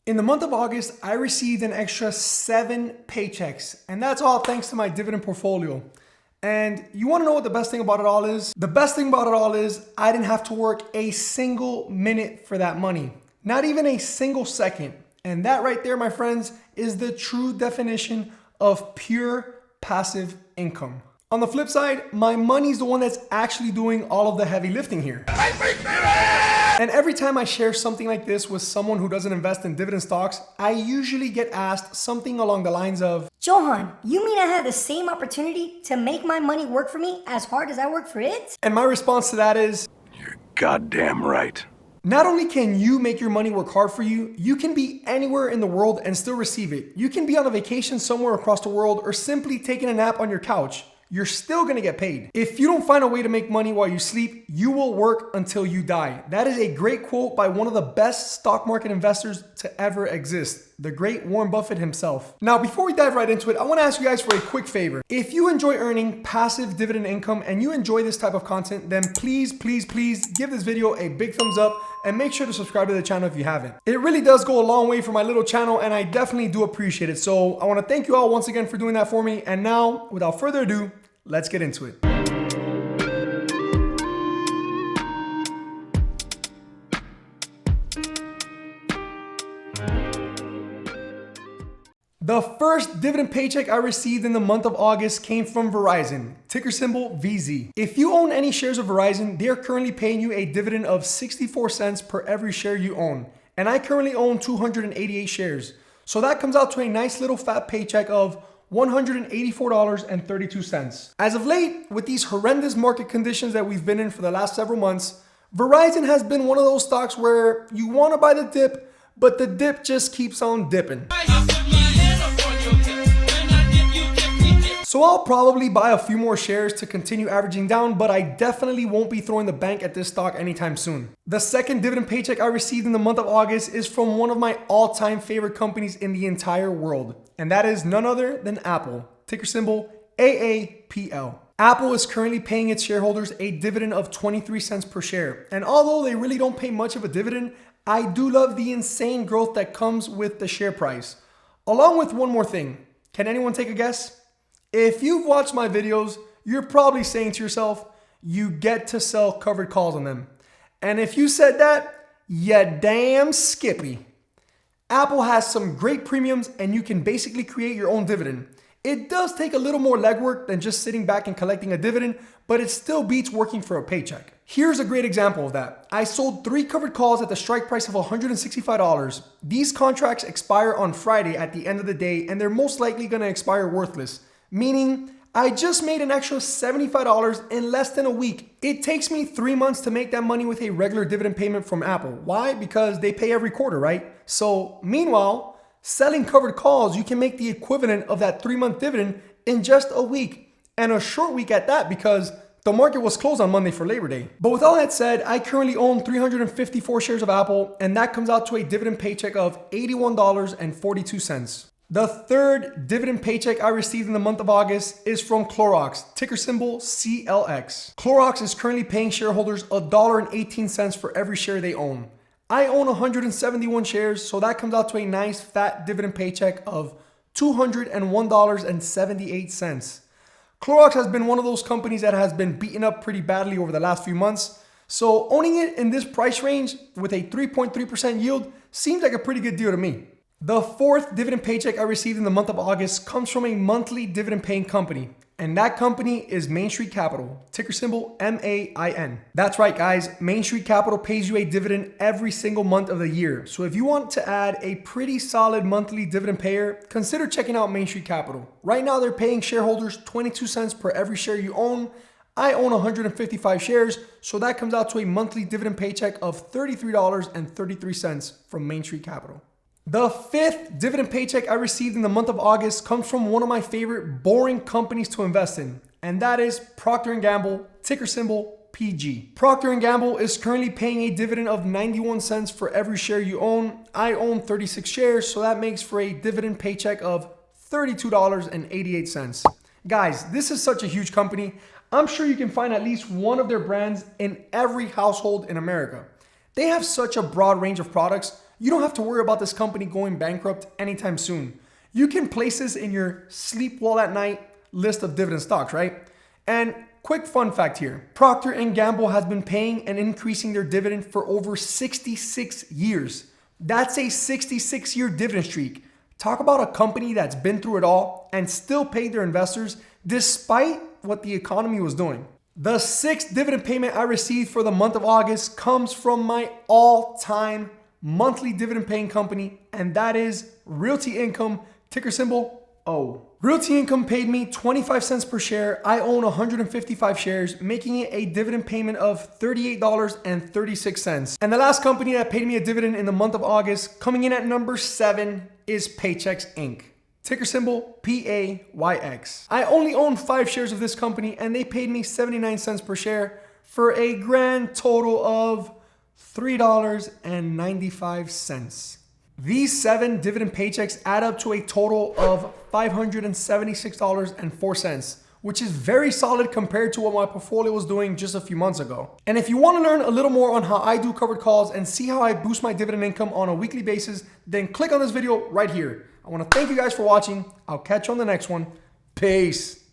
In the month of August, I received an extra 7 paychecks, and that's all thanks to my dividend portfolio. And you want to know what the best thing about it all is? The best thing about it all is I didn't have to work a single minute for that money, not even a single second. And that right there, my friends, is the true definition of pure passive income. On the flip side, my money's the one that's actually doing all of the heavy lifting here. And every time I share something like this with someone who doesn't invest in dividend stocks, I usually get asked something along the lines of, Johan, you mean I had the same opportunity to make my money work for me as hard as I work for it? And my response to that is, you're goddamn right. Not only can you make your money work hard for you, you can be anywhere in the world and still receive it. You can be on a vacation somewhere across the world or simply taking a nap on your couch. You're still gonna get paid. If you don't find a way to make money while you sleep, you will work until you die. That is a great quote by one of the best stock market investors to ever exist, the great Warren Buffett himself. Now, before we dive right into it, I wanna ask you guys for a quick favor. If you enjoy earning passive dividend income and you enjoy this type of content, then please give this video a big thumbs up and make sure to subscribe to the channel if you haven't. It really does go a long way for my little channel and I definitely do appreciate it. So I wanna thank you all once again for doing that for me. And now, without further ado, let's get into it. The first dividend paycheck I received in the month of August came from Verizon, ticker symbol VZ. If you own any shares of Verizon, they are currently paying you a dividend of 64 cents per every share you own. And I currently own 288 shares. So that comes out to a nice little fat paycheck of $184.32. As of late, with these horrendous market conditions that we've been in for the last several months, Verizon has been one of those stocks where you want to buy the dip, but the dip just keeps on dipping. So I'll probably buy a few more shares to continue averaging down, but I definitely won't be throwing the bank at this stock anytime soon. The second dividend paycheck I received in the month of August is from one of my all-time favorite companies in the entire world, and that is none other than Apple, ticker symbol AAPL. Apple is currently paying its shareholders a dividend of 23 cents per share, and although they really don't pay much of a dividend, I do love the insane growth that comes with the share price. Along with one more thing, can anyone take a guess? If you've watched my videos, you're probably saying to yourself, you get to sell covered calls on them. And if you said that, you damn skippy. Apple has some great premiums and you can basically create your own dividend. It does take a little more legwork than just sitting back and collecting a dividend, but it still beats working for a paycheck. Here's a great example of that. I sold 3 covered calls at the strike price of $165. These contracts expire on Friday at the end of the day and they're most likely gonna expire worthless. Meaning, I just made an extra $75 in less than a week. It takes me 3 months to make that money with a regular dividend payment from Apple. Why? Because they pay every quarter, right? So, meanwhile, selling covered calls, you can make the equivalent of that 3-month dividend in just a week. And a short week at that because the market was closed on Monday for Labor Day. But with all that said, I currently own 354 shares of Apple, and that comes out to a dividend paycheck of $81.42. The third dividend paycheck I received in the month of August is from Clorox, ticker symbol CLX. Clorox is currently paying shareholders $1.18 for every share they own. I own 171 shares, so that comes out to a nice fat dividend paycheck of $201.78. Clorox has been one of those companies that has been beaten up pretty badly over the last few months, so owning it in this price range with a 3.3% yield seems like a pretty good deal to me. The fourth dividend paycheck I received in the month of August comes from a monthly dividend paying company, and that company is Main Street Capital, ticker symbol MAIN. That's right, guys. Main Street Capital pays you a dividend every single month of the year. So if you want to add a pretty solid monthly dividend payer, consider checking out Main Street Capital. Right now, they're paying shareholders 22 cents per every share you own. I own 155 shares, so that comes out to a monthly dividend paycheck of $33.33 from Main Street Capital. The fifth dividend paycheck I received in the month of August comes from one of my favorite boring companies to invest in, and that is Procter Gamble, ticker symbol PG. Procter Gamble is currently paying a dividend of 91 cents for every share you own. I own 36 shares, so that makes for a dividend paycheck of $32.88. Guys, this is such a huge company. I'm sure you can find at least one of their brands in every household in America. They have such a broad range of products. you don't have to worry about this company going bankrupt anytime soon. You can place this in your sleep well at night list of dividend stocks, right? And quick fun fact here, Procter Gamble has been paying and increasing their dividend for over 66 years. That's a 66-year dividend streak. Talk about a company that's been through it all and still paid their investors despite what the economy was doing. The 6th dividend payment I received for the month of August comes from my all-time monthly dividend paying company, and that is Realty Income, ticker symbol O. Realty Income paid me 25 cents per share. I own 155 shares, making it a dividend payment of $38.36. And the last company that paid me a dividend in the month of August, coming in at number 7, is Paycheck Inc. Ticker symbol PAYX. I only own 5 shares of this company, and they paid me 79 cents per share for a grand total of $3.95. These 7 dividend paychecks add up to a total of $576.04, which is very solid compared to what my portfolio was doing just a few months ago. And if you want to learn a little more on how I do covered calls and see how I boost my dividend income on a weekly basis, then click on this video right here. I want to thank you guys for watching. I'll catch you on the next one. Peace.